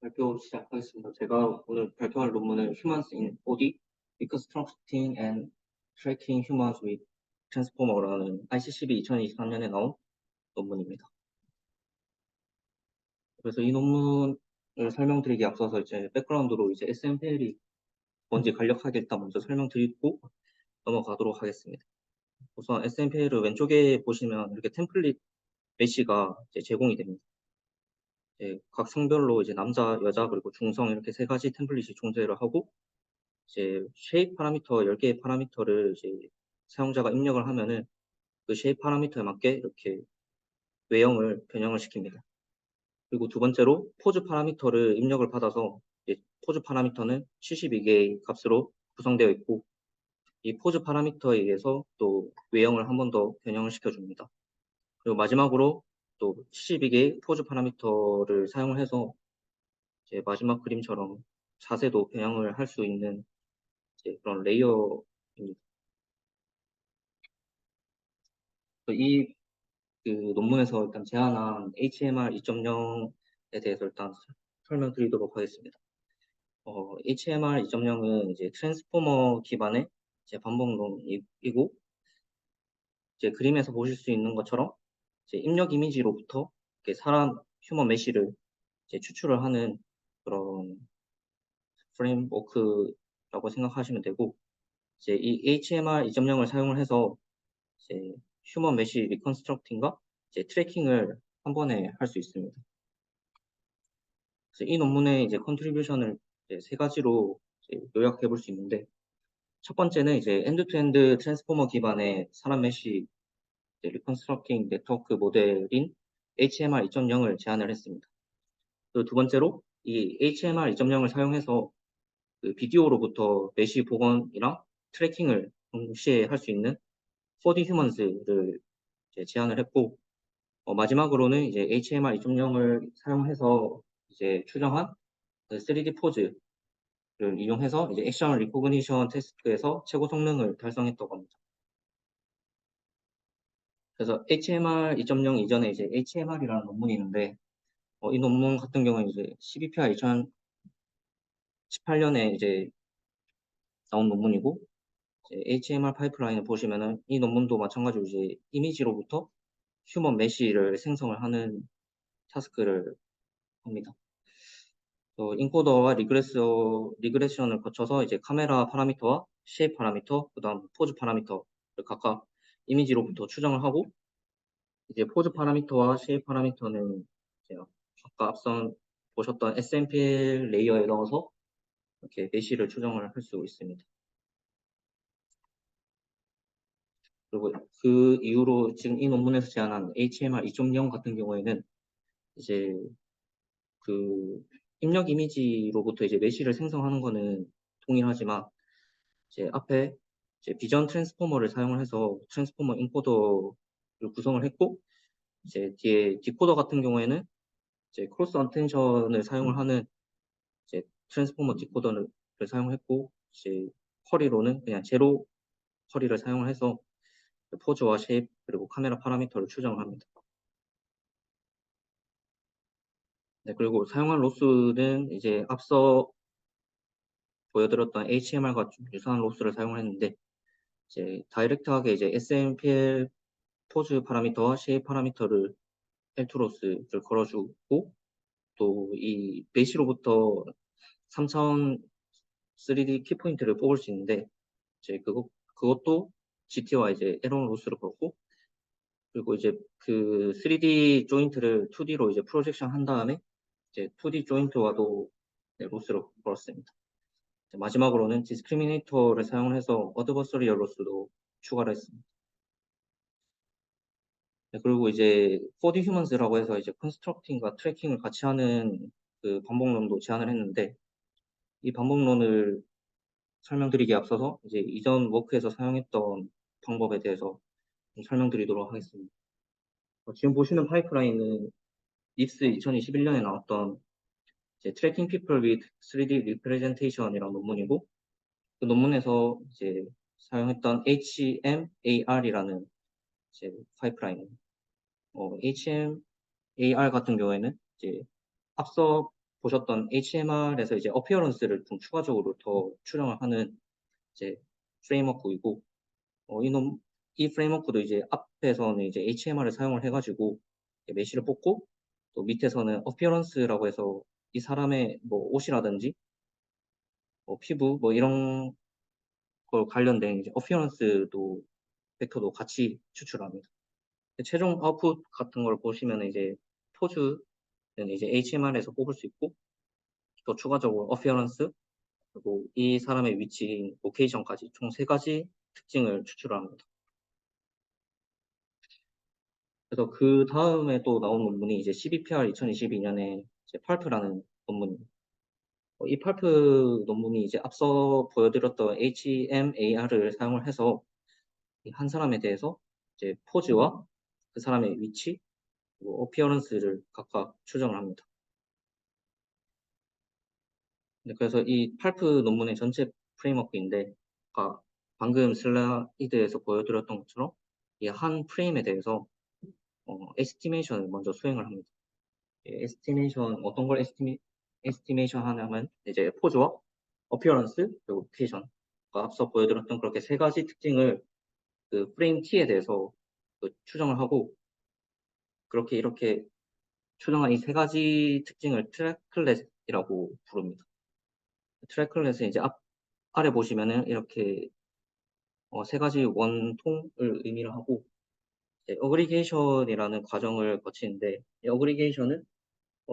발표 시작하겠습니다. 제가 오늘 발표할 논문은 Humans in Body Reconstructing and Tracking Humans with Transformer라는 ICCB 2023년에 나온 논문입니다. 그래서 이 논문을 설명드리기 앞서서 이제 백그라운드로 이제 SMPL이 뭔지 간략하게 일단 먼저 설명드리고 넘어가도록 하겠습니다. 우선 SMPL을 왼쪽에 보시면 이렇게 템플릿 메시가 이제 제공이 됩니다. 각 성별로 이제 남자, 여자, 그리고 중성 이렇게 세 가지 템플릿이 존재를 하고, 이제 쉐입 파라미터 10개의 파라미터를 이제 사용자가 입력을 하면은 그 쉐입 파라미터에 맞게 이렇게 외형을 변형을 시킵니다. 그리고 두 번째로 포즈 파라미터를 입력을 받아서 이제 포즈 파라미터는 72개의 값으로 구성되어 있고, 이 포즈 파라미터에 의해서 또 외형을 한 번 더 변형을 시켜줍니다. 그리고 마지막으로 또 72개의 포즈 파라미터를 사용을 해서 이제 마지막 그림처럼 자세도 변형을 할 수 있는 이제 그런 레이어입니다. 이 논문에서 일단 제안한 HMR 2.0에 대해서 일단 설명드리도록 하겠습니다. HMR 2.0은 이제 트랜스포머 기반의 이제 반복론이고, 이제 그림에서 보실 수 있는 것처럼 이제 입력 이미지로부터 이렇게 사람 휴먼 메쉬를 이제 추출을 하는 그런 프레임워크라고 생각하시면 되고, 이제 이 HMR 2.0을 사용을 해서 이제 휴먼 메쉬 리컨스트럭팅과 이제 트래킹을 한 번에 할 수 있습니다. 그래서 이 논문의 이제 컨트리뷰션을 이제 세 가지로 이제 요약해 볼 수 있는데, 첫 번째는 이제 엔드-투-엔드 트랜스포머 기반의 사람 메쉬 리컨스트럭팅 네트워크 모델인 HMR 2.0을 제안을 했습니다. 또 두 번째로 이 HMR 2.0을 사용해서 그 비디오로부터 메쉬 복원이랑 트래킹을 동시에 할 수 있는 4D 휴먼스를 제안을 했고, 마지막으로는 이제 HMR 2.0을 사용해서 이제 추정한 3D 포즈를 이용해서 이제 액션 리코그니션 테스트에서 최고 성능을 달성했다고 합니다. 그래서 HMR 2.0 이전에 이제 HMR이라는 논문이 있는데, 이 논문 같은 경우는 이제 CBPR 2018년에 이제 나온 논문이고, 이제 HMR 파이프라인을 보시면은 이 논문도 마찬가지로 이제 이미지로부터 휴먼 메쉬를 생성을 하는 타스크를 합니다. 인코더와 리그레션을 거쳐서 이제 카메라 파라미터와 쉐입 파라미터, 그다음 포즈 파라미터를 각각 이미지로부터 추정을 하고, 이제 포즈 파라미터와 쉐입 파라미터는 이제 아까 앞선 보셨던 SMPL 레이어에 넣어서 이렇게 메쉬를 추정을 할 수 있습니다. 그리고 그 이후로 지금 이 논문에서 제안한 HMR 2.0 같은 경우에는 이제 그 입력 이미지로부터 이제 메쉬를 생성하는 거는 동일하지만, 이제 앞에 이제 비전 트랜스포머를 사용을 해서 트랜스포머 인코더를 구성을 했고, 이제 뒤에 디코더 같은 경우에는 이제 크로스 언텐션을 사용을 하는 이제 트랜스포머 디코더를 사용했고, 이제 쿼리로는 그냥 제로 쿼리를 사용을 해서 포즈와 쉐입 그리고 카메라 파라미터를 추정을 합니다. 네, 그리고 사용한 로스는 이제 앞서 보여드렸던 HMR과 좀 유사한 로스를 사용을 했는데, 이제 다이렉트하게 이제 SMPL 포즈 파라미터와 쉐입 파라미터를 L2 로스를 걸어주고, 또 이 메시로부터 3차원 3D 키포인트를 뽑을 수 있는데, 이제 그것도 GT와 이제 에런 로스를 걸고, 그리고 이제 그 3D 조인트를 2D로 이제 프로젝션 한 다음에 이제 2D 조인트와도 로스를 걸었습니다. 마지막으로는 디스크리미네이터를 사용을 해서 어드버서리얼 로스도 추가를 했습니다. 네, 그리고 이제 4D 휴먼스라고 해서 이제 컨스트럭팅과 트래킹을 같이 하는 그 반복론도 제안을 했는데, 이 반복론을 설명드리기에 앞서서 이제 이전 워크에서 사용했던 방법에 대해서 좀 설명드리도록 하겠습니다. 지금 보시는 파이프라인은 립스 2021년에 나왔던 이제 Tracking People with 3D Representation이라는 논문이고, 그 논문에서 이제 사용했던 HMAR이라는 이제 파이프라인. HMAR 같은 경우에는 이제 앞서 보셨던 HMR에서 이제 어피어런스를 좀 추가적으로 더 추정을 하는 이제 프레임워크이고, 이 프레임워크도 이제 앞에서는 이제 HMR을 사용을 해가지고 메쉬를 뽑고, 또 밑에서는 어피어런스라고 해서 이 사람의 뭐 옷이라든지 뭐 피부 뭐 이런 걸 관련된 이제 어피어런스도 벡터도 같이 추출합니다. 최종 아웃풋 같은 걸 보시면 이제 포즈는 이제 HMR에서 뽑을 수 있고, 또 추가적으로 어피어런스, 그리고 이 사람의 위치인 로케이션까지 총 3가지 특징을 추출합니다. 그래서 그 다음에 또 나온 논문이 이제 CBPR 2022년에 이제 팔프라는 논문입니다. 이 팔프 논문이 이제 앞서 보여드렸던 HMAR을 사용을 해서 한 사람에 대해서 이제 포즈와 그 사람의 위치, 그리고 어피어런스를 각각 추정을 합니다. 네, 그래서 이 팔프 논문의 전체 프레임워크인데, 아까 방금 슬라이드에서 보여드렸던 것처럼 이 한 프레임에 대해서 에스티메이션을 먼저 수행을 합니다. 에스티메이션, 어떤 걸 에스티메이션 하냐면 이제 포즈와 어피어런스 그리고 로케이션, 앞서 보여드렸던 그렇게 3가지 특징을 그 프레임 T에 대해서 그 추정을 하고, 그렇게 이렇게 추정한 이 3가지 특징을 트랙클렛이라고 부릅니다. 트랙클렛은 이제 아래 보시면은 이렇게 3가지 원통을 의미를 하고, 어그리게이션이라는 과정을 거치는데, 이 어그리게이션은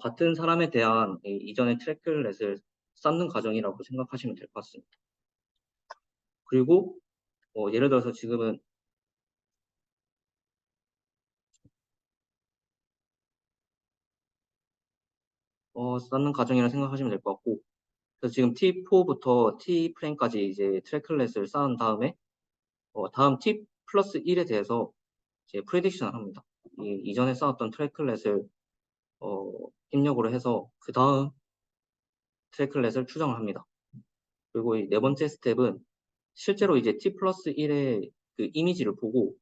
같은 사람에 대한 이전의 트랙클렛을 쌓는 과정이라고 생각하시면 될 것 같습니다. 그리고 예를 들어서 지금은 쌓는 과정이라 생각하시면 될 것 같고, 그래서 지금 T4부터 T 프레임까지 이제 트랙클렛을 쌓은 다음에 다음 T 플러스 1에 대해서 이제 프레딕션을 합니다. 이전에 쌓았던 트랙클렛을 입력으로 해서 그 다음 트랙클렛을 추정을 합니다. 그리고 이 4번째 스텝은 실제로 이제 T 플러스 1의 그 이미지를 보고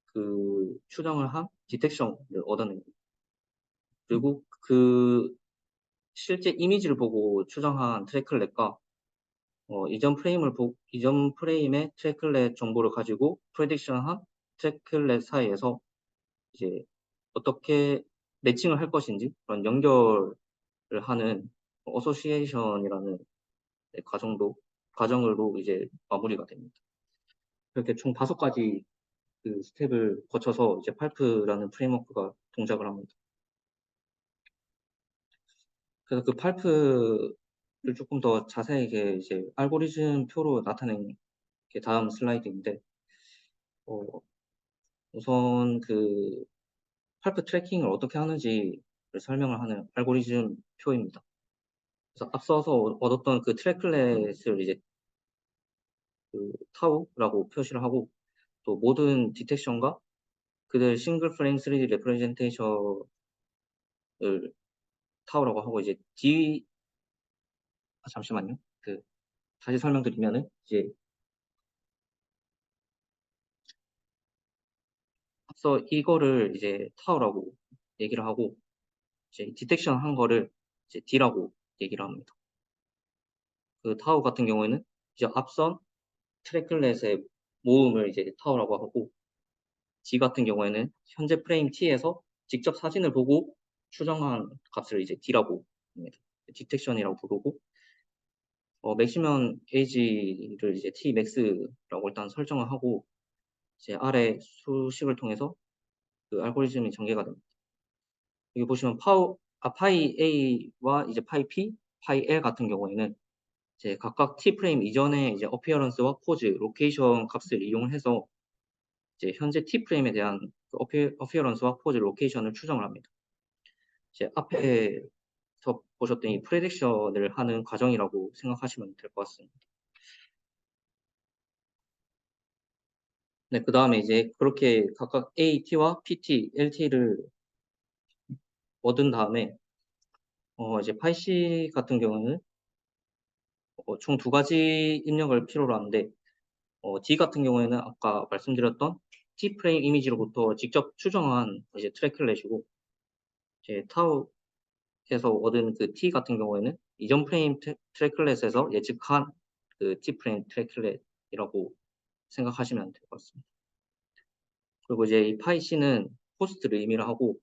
그 추정을 한 디텍션을 얻어냅니다. 그리고 그 실제 이미지를 보고 추정한 트랙클렛과 이전 프레임의 트랙클렛 정보를 가지고 프레딕션한 트랙클렛 사이에서 이제 어떻게 매칭을 할 것인지 그런 연결을 하는 어소시에이션이라는 과정으로 이제 마무리가 됩니다. 이렇게 총 5가지 그 스텝을 거쳐서 이제 팔프라는 프레임워크가 동작을 합니다. 그래서 그 팔프를 조금 더 자세하게 이제 알고리즘 표로 나타낸 게 다음 슬라이드인데, 어, 우선 그 팔프 트래킹을 어떻게 하는지를 설명을 하는 알고리즘 표입니다. 그래서 앞서서 얻었던 그 트랙클렛을 이제 그 타우라고 표시를 하고, 또 모든 디텍션과 그들 싱글 프레임 3D 레프레젠테이션을 타우라고 하고, 이제 잠시만요. 다시 설명드리면은 이제 앞서 이거를 이제 타우라고 얘기를 하고, 이제 디텍션 한 거를 이제 D라고 얘기를 합니다. 그 타우 같은 경우에는 이제 앞선 트래클렛의 모음을 이제 타우라고 하고, D 같은 경우에는 현재 프레임 T에서 직접 사진을 보고 추정한 값을 이제 D라고 합니다. 디텍션이라고 부르고, 맥시멈 에이지를 이제 Tmax라고 일단 설정을 하고, 이제 아래 수식을 통해서 그 알고리즘이 전개가 됩니다. 여기 보시면 파이 A와 이제 파이 P, 파이 L 같은 경우에는 이제 각각 T 프레임 이전에 이제 어피어런스와 포즈, 로케이션 값을 이용을 해서 이제 현재 T 프레임에 대한 그 어피어런스와 포즈, 로케이션을 추정을 합니다. 이제 앞에서 보셨던 이 프레딕션을 하는 과정이라고 생각하시면 될 것 같습니다. 네, 그 다음에 이제 그렇게 각각 AT와 PT, LT를 얻은 다음에 이제 파이C 같은 경우는 총 2가지 입력을 필요로 하는데, D 같은 경우에는 아까 말씀드렸던 T 프레임 이미지로부터 직접 추정한 이제 트래클렛이고, 이제 타우 트랙에서 얻은 그 T 같은 경우에는 이전 프레임 트랙클렛에서 예측한 그 T 프레임 트랙클렛이라고 생각하시면 될 것 같습니다. 그리고 이제 이 파이 C는 코스트를 의미를 하고,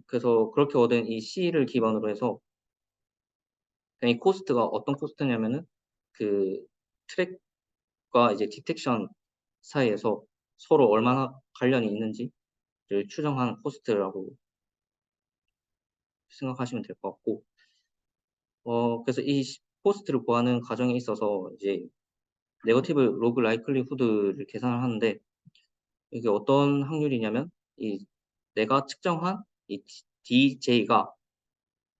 그래서 그렇게 얻은 이 C를 기반으로 해서 이 코스트가 어떤 코스트냐면은 그 트랙과 이제 디텍션 사이에서 서로 얼마나 관련이 있는지를 추정한 코스트라고 생각하시면 될 것 같고, 그래서 이 코스트를 구하는 과정에 있어서 이제 네거티브 로그 라이클리후드를 계산을 하는데, 이게 어떤 확률이냐면 이 내가 측정한 이 DJ가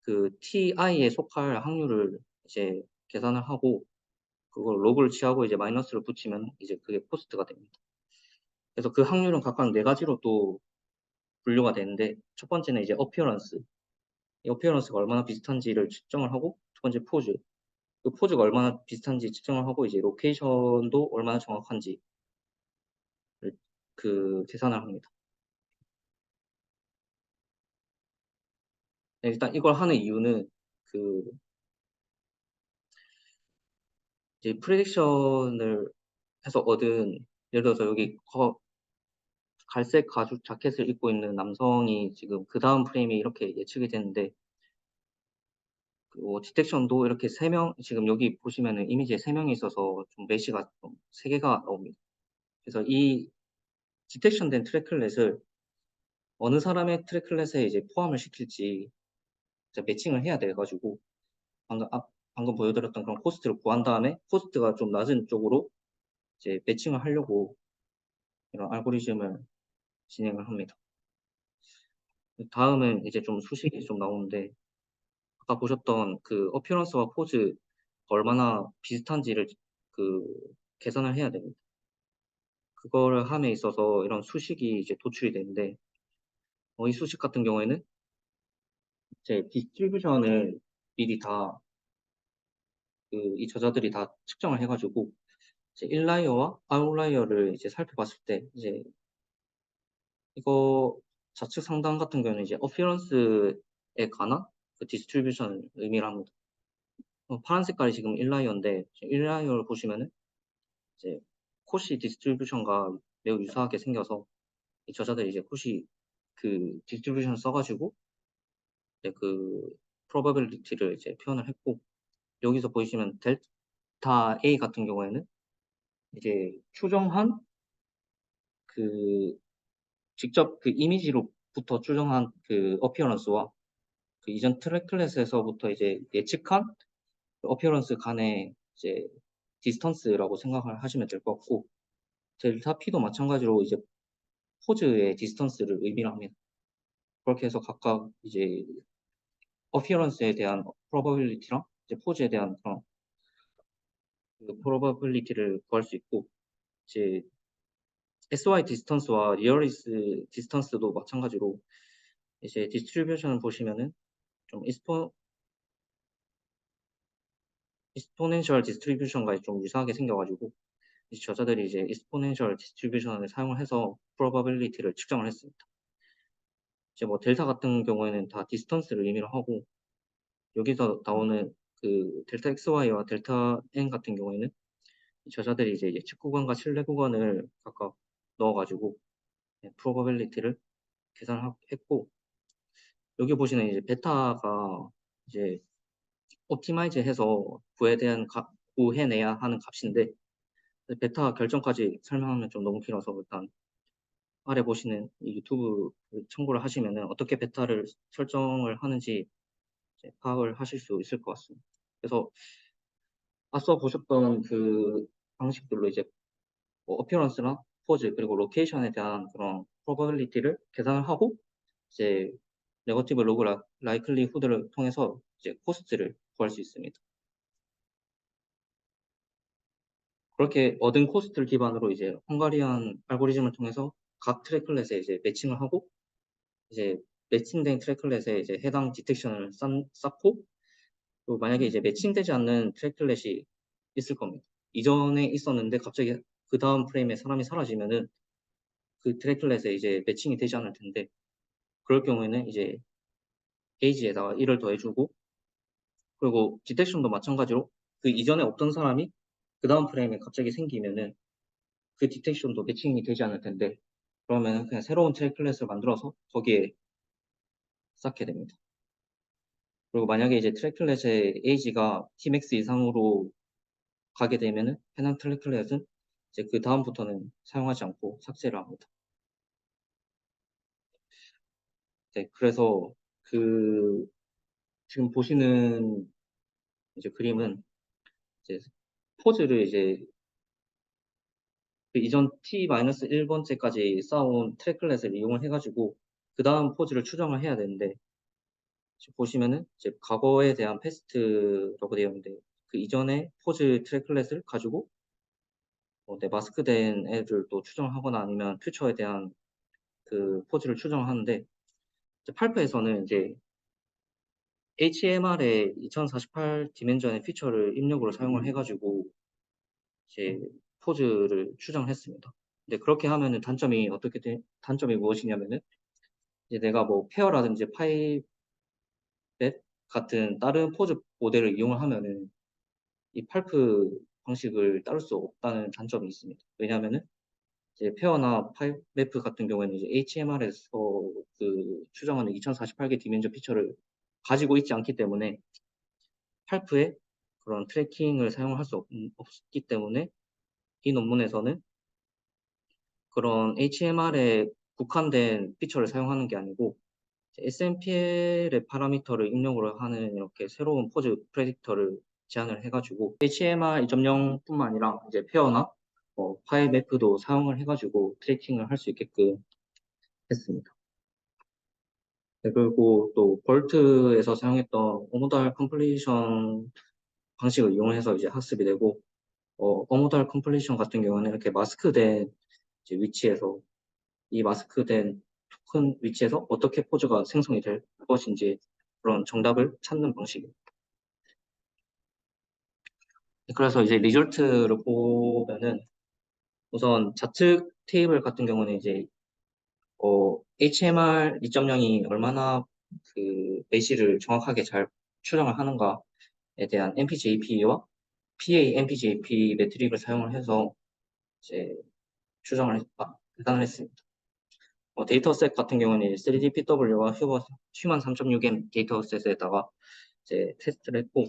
그 TI에 속할 확률을 이제 계산을 하고, 그걸 로그를 취하고 이제 마이너스를 붙이면 이제 그게 코스트가 됩니다. 그래서 그 확률은 각각 네 가지로 또 분류가 되는데, 첫 번째는 이제 어피어런스. 이 어피어런스가 얼마나 비슷한지를 측정을 하고, 두 번째 포즈. 그 포즈가 얼마나 비슷한지 측정을 하고, 이제 로케이션도 얼마나 정확한지를 그 계산을 합니다. 네, 일단 이걸 하는 이유는 그 이제 프레딕션을 해서 얻은, 예를 들어서 여기 갈색 가죽 자켓을 입고 있는 남성이 지금 그다음 프레임이 이렇게 예측이 되는데, 디텍션도 이렇게 3명, 지금 여기 보시면은 이미지에 3명이 있어서 좀 메시가 좀 3개가 나옵니다. 그래서 이 디텍션된 트랙클렛을 어느 사람의 트랙클렛에 이제 포함을 시킬지 이제 매칭을 해야 돼 가지고, 방금 보여드렸던 그런 코스트를 구한 다음에 코스트가 좀 낮은 쪽으로 이제 매칭을 하려고 이런 알고리즘을 진행을 합니다. 다음은 이제 좀 수식이 좀 나오는데, 아까 보셨던 그 어피어런스와 포즈가 얼마나 비슷한지를 그 계산을 해야 됩니다. 그거를 함에 있어서 이런 수식이 이제 도출이 되는데, 이 수식 같은 경우에는 이제 디스트리뷰션을 미리 다 이 저자들이 다 측정을 해 가지고 이제 인라이어와 아웃라이어를 이제 살펴봤을 때, 이제 이거 좌측 상단 같은 경우는 이제 어피어런스에 관한 그 디스트리뷰션을 의미를 합니다. 파란 색깔이 지금 인라이어인데, 인라이어를 보시면은 이제 코시 디스트리뷰션과 매우 유사하게 생겨서 이 저자들이 이제 코시 그 디스트리뷰션을 써 가지고 이제 그 probability를 이제 표현을 했고, 여기서 보이시면 델타 A 같은 경우에는 이제 추정한 그 직접 그 이미지로부터 추정한 그 어피어런스와 그 이전 트랙클래스에서부터 이제 예측한 그 어피어런스 간의 이제 디스턴스라고 생각을 하시면 될 것 같고, 델타 P도 마찬가지로 이제 포즈의 디스턴스를 의미를 합니다. 그렇게 해서 각각 이제 어피어런스에 대한 probability랑 이제 포즈에 대한 그런 그 probability를 구할 수 있고, 이제 SY 디스턴스와 리어리스 디스턴스도 마찬가지로 이제 디스트리뷰션을 보시면은 좀 익스포넨셜 디스트리뷰션과 좀 유사하게 생겨 가지고, 이 저자들이 이제 익스포넨셜 디스트리뷰션을 사용을 해서 probability를 측정을 했습니다. 이제 뭐 델타 같은 경우에는 다 디스턴스를 의미를 하고, 여기서 나오는 그 델타 XY와 델타 N 같은 경우에는 이 저자들이 이제 예측 구간과 신뢰 구간을 각각 넣어 가지고 probability를 계산했고, 여기 보시는 이제 베타가 이제 옵티마이즈 해서 구해내야 하는 값인데, 베타 결정까지 설명하면 좀 너무 길어서 일단 아래 보시는 이 유튜브 참고를 하시면은 어떻게 베타를 설정을 하는지 이제 파악을 하실 수 있을 것 같습니다. 그래서 앞서 보셨던 그 방식들로 이제 뭐 어피어런스나 포즈 그리고 로케이션에 대한 그런 프로바빌리티를 계산을 하고, 이제 네거티브 로그 라이클리후드를 통해서 이제 코스트를 구할 수 있습니다. 그렇게 얻은 코스트를 기반으로 이제 헝가리안 알고리즘을 통해서 각 트랙클렛에 이제 매칭을 하고, 이제 매칭된 트랙클렛에 이제 해당 디텍션을 쌓고, 그리고 만약에 이제 매칭되지 않는 트랙클렛이 있을 겁니다. 이전에 있었는데 갑자기 그다음 프레임에 사람이 사라지면은 그 트랙클렛에 이제 매칭이 되지 않을 텐데, 그럴 경우에는 이제 게이지에다가 1을 더해주고, 그리고 디텍션도 마찬가지로 그 이전에 없던 사람이 그 다음 프레임에 갑자기 생기면은 그 디텍션도 매칭이 되지 않을 텐데, 그러면 그냥 새로운 트랙 클래스를 만들어서 거기에 쌓게 됩니다. 그리고 만약에 이제 트랙 클래스의 에이지가 tmax 이상으로 가게 되면은 해당 트랙 클래스는 이제 그 다음부터는 사용하지 않고 삭제를 합니다. 네, 그래서 그 지금 보시는 이제 그림은 이제 포즈를 이제 그 이전 t-1번째까지 쌓아온 트랙 클래스를 이용을 해가지고 그 다음 포즈를 추정을 해야 되는데, 지금 보시면은 이제 과거에 대한 패스트라고 되어 있는데 그 이전에 포즈 트랙 클래스를 가지고 마스크된 애를 또 추정하거나 아니면 퓨처에 대한 그 포즈를 추정하는데, 이제 팔프에서는 이제 HMR의 2048 디멘전의 피처를 입력으로 사용을 해가지고 이제 포즈를 추정했습니다. 근데 그렇게 하면은 단점이 무엇이냐면은 이제 내가 뭐 페어라든지 파이벳 같은 다른 포즈 모델을 이용을 하면은 이 팔프 방식을 따를 수 없다는 단점이 있습니다. 왜냐하면은 이제 페어나 파이맵 같은 경우에는 이제 HMR에서 그 추정하는 2048개 디멘전 피처를 가지고 있지 않기 때문에 팔프에 그런 트래킹을 사용할 수 없기 때문에 이 논문에서는 그런 HMR에 국한된 피처를 사용하는 게 아니고 SMPL의 파라미터를 입력으로 하는 이렇게 새로운 포즈 프레딕터를 제안을 해가지고 HMR 2.0뿐만 아니라 이제 페어나 파일맵도 사용을 해가지고 트래킹을 할 수 있게끔 했습니다. 네, 그리고 또 볼트에서 사용했던 오모달 컴플리션 방식을 이용해서 이제 학습이 되고, 오모달 컴플리션 같은 경우는 이렇게 마스크된 이제 위치에서 이 마스크된 토큰 위치에서 어떻게 포즈가 생성이 될 것인지 그런 정답을 찾는 방식입니다. 그래서 이제 리졸트를 보면은 우선 좌측 테이블 같은 경우는 이제 HMR 2.0이 얼마나 그 메시를 정확하게 잘 추정을 하는가에 대한 MPJP와 PA MPJP 매트릭을 사용을 해서 이제 추정을 계산을 했습니다. 데이터셋 같은 경우는 3D PW와 휴먼 3.6M 데이터셋에다가 이제 테스트를 했고,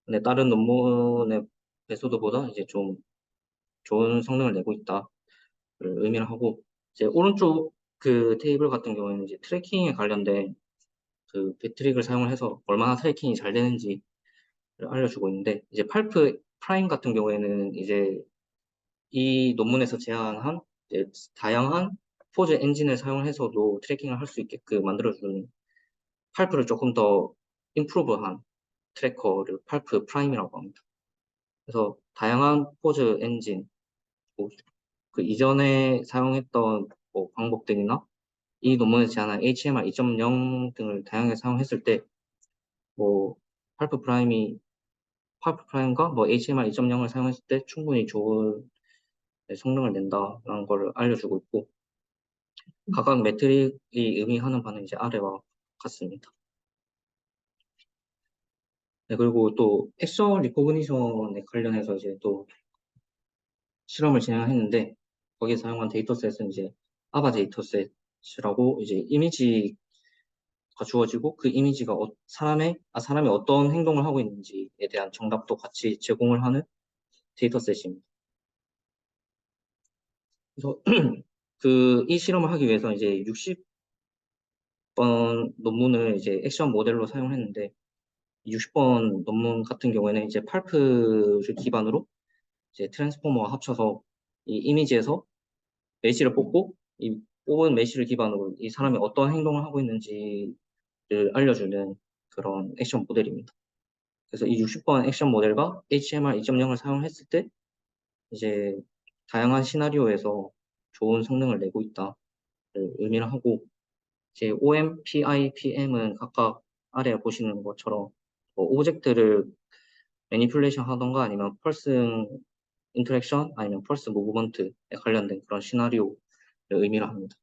근데 다른 논문의 메소드보다 이제 좀 좋은 성능을 내고 있다를 의미를 하고, 이제 오른쪽 그 테이블 같은 경우에는 이제 트래킹에 관련된 그 배트릭을 사용을 해서 얼마나 트래킹이 잘 되는지를 알려주고 있는데, 이제 팔프 프라임 같은 경우에는 이제 이 논문에서 제안한 이제 다양한 포즈 엔진을 사용해서도 트래킹을 할 수 있게끔 만들어주는 팔프를 조금 더 임프루브한 트래커를 팔프 프라임이라고 합니다. 그래서 다양한 포즈 엔진, 그 이전에 사용했던 방법들이나 이 논문에 제안한 HMR 2.0 등을 다양하게 사용했을 때, 뭐 팔프 프라임과 HMR 2.0을 사용했을 때 충분히 좋은 성능을 낸다라는 걸 알려주고 있고, 각각 매트릭이 의미하는 바는 이제 아래와 같습니다. 네, 그리고 또 액션 리코그니션에 관련해서 이제 또 실험을 진행했는데, 거기에 사용한 데이터셋은 이제 아바 데이터셋이라고 이제 이미지가 주어지고 그 이미지가 사람이 어떤 행동을 하고 있는지에 대한 정답도 같이 제공을 하는 데이터셋입니다. 그래서 이 실험을 하기 위해서 이제 60번 논문을 이제 액션 모델로 사용했는데, 60번 논문 같은 경우에는 이제 팔프를 기반으로 이제 트랜스포머와 합쳐서 이 이미지에서 메시를 뽑고 이 뽑은 메시를 기반으로 이 사람이 어떤 행동을 하고 있는지를 알려주는 그런 액션 모델입니다. 그래서 이 60번 액션 모델과 HMR 2.0을 사용했을 때 이제 다양한 시나리오에서 좋은 성능을 내고 있다를 의미를 하고, 이제 OM, PI, PM은 각각 아래 보시는 것처럼 오브젝트를 매니플레이션 하던가 아니면 펄스 인터랙션 아니면 펄스 무브먼트에 관련된 그런 시나리오를 의미를 합니다.